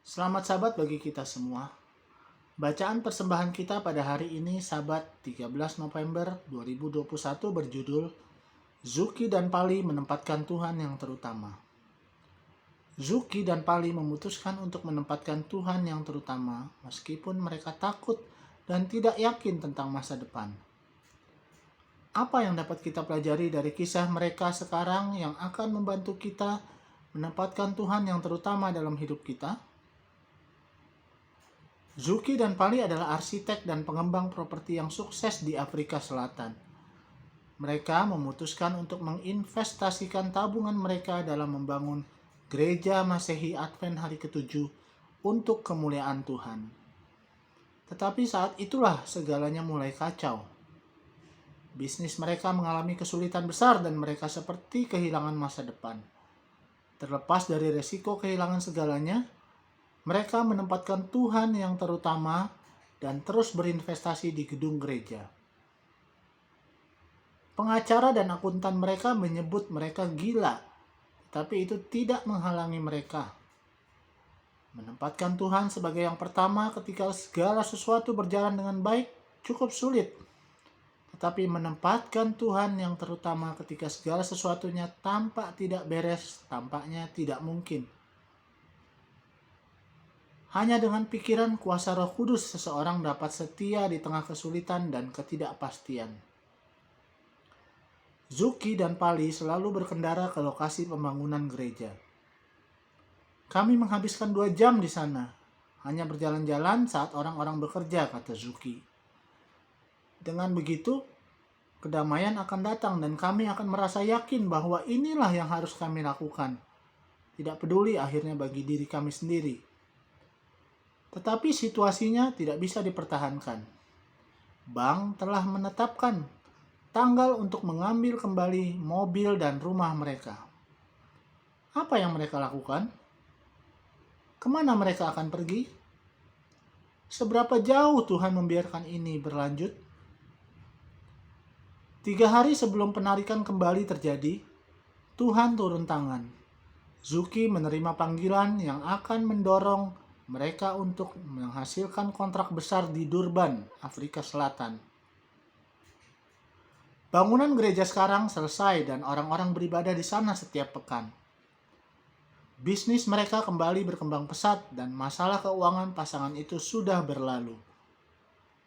Selamat Sabat bagi kita semua. Bacaan persembahan kita pada hari ini Sabat 13 November 2021 berjudul Zuki dan Pali menempatkan Tuhan yang terutama. Zuki dan Pali memutuskan untuk menempatkan Tuhan yang terutama meskipun mereka takut dan tidak yakin tentang masa depan. Apa yang dapat kita pelajari dari kisah mereka sekarang yang akan membantu kita menempatkan Tuhan yang terutama dalam hidup kita? Zuki dan Pali adalah arsitek dan pengembang properti yang sukses di Afrika Selatan. Mereka memutuskan untuk menginvestasikan tabungan mereka dalam membangun gereja Masehi Advent hari ke-7 untuk kemuliaan Tuhan. Tetapi saat itulah segalanya mulai kacau. Bisnis mereka mengalami kesulitan besar dan mereka seperti kehilangan masa depan. Terlepas dari resiko kehilangan segalanya, mereka menempatkan Tuhan yang terutama dan terus berinvestasi di gedung gereja. Pengacara dan akuntan mereka menyebut mereka gila, tapi itu tidak menghalangi mereka menempatkan Tuhan sebagai yang pertama ketika segala sesuatu berjalan dengan baik cukup sulit. Tetapi menempatkan Tuhan yang terutama ketika segala sesuatunya tampak tidak beres, tampaknya tidak mungkin. Hanya dengan pikiran kuasa Roh Kudus seseorang dapat setia di tengah kesulitan dan ketidakpastian. Zuki dan Pali selalu berkendara ke lokasi pembangunan gereja. Kami menghabiskan 2 jam di sana, hanya berjalan-jalan saat orang-orang bekerja, kata Zuki. Dengan begitu, kedamaian akan datang dan kami akan merasa yakin bahwa inilah yang harus kami lakukan. Tidak peduli akhirnya bagi diri kami sendiri. Tetapi situasinya tidak bisa dipertahankan. Bank telah menetapkan tanggal untuk mengambil kembali mobil dan rumah mereka. Apa yang mereka lakukan? Kemana mereka akan pergi? Seberapa jauh Tuhan membiarkan ini berlanjut? 3 hari sebelum penarikan kembali terjadi, Tuhan turun tangan. Zuki menerima panggilan yang akan mendorong mereka untuk menghasilkan kontrak besar di Durban, Afrika Selatan. Bangunan gereja sekarang selesai dan orang-orang beribadah di sana setiap pekan. Bisnis mereka kembali berkembang pesat dan masalah keuangan pasangan itu sudah berlalu.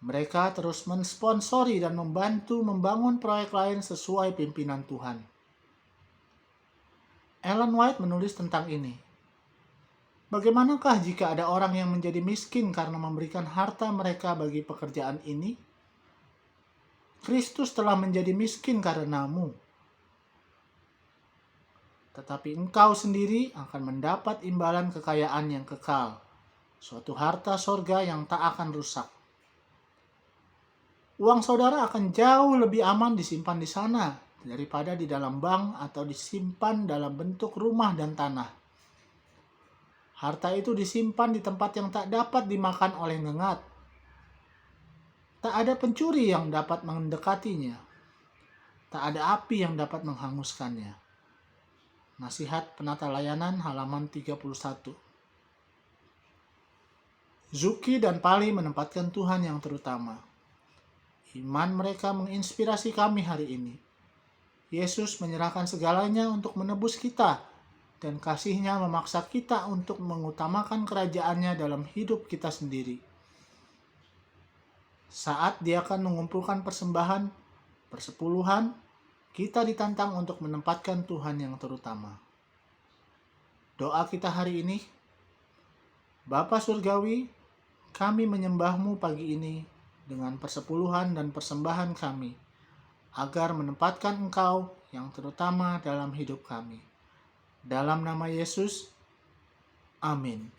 Mereka terus mensponsori dan membantu membangun proyek lain sesuai pimpinan Tuhan. Ellen White menulis tentang ini. Bagaimanakah jika ada orang yang menjadi miskin karena memberikan harta mereka bagi pekerjaan ini? Kristus telah menjadi miskin karenamu. Tetapi engkau sendiri akan mendapat imbalan kekayaan yang kekal, suatu harta sorga yang tak akan rusak. Uang saudara akan jauh lebih aman disimpan di sana daripada di dalam bank atau disimpan dalam bentuk rumah dan tanah. Harta itu disimpan di tempat yang tak dapat dimakan oleh ngengat. Tak ada pencuri yang dapat mendekatinya. Tak ada api yang dapat menghanguskannya. Nasihat Penata Layanan halaman 31. Zuki dan Pali menempatkan Tuhan yang terutama. Iman mereka menginspirasi kami hari ini. Yesus menyerahkan segalanya untuk menebus kita, dan kasih-Nya memaksa kita untuk mengutamakan kerajaan-Nya dalam hidup kita sendiri. Saat Dia akan mengumpulkan persembahan, persepuluhan, kita ditantang untuk menempatkan Tuhan yang terutama. Doa kita hari ini, Bapa Surgawi, kami menyembah-Mu pagi ini dengan persepuluhan dan persembahan kami, agar menempatkan Engkau yang terutama dalam hidup kami. Dalam nama Yesus, amin.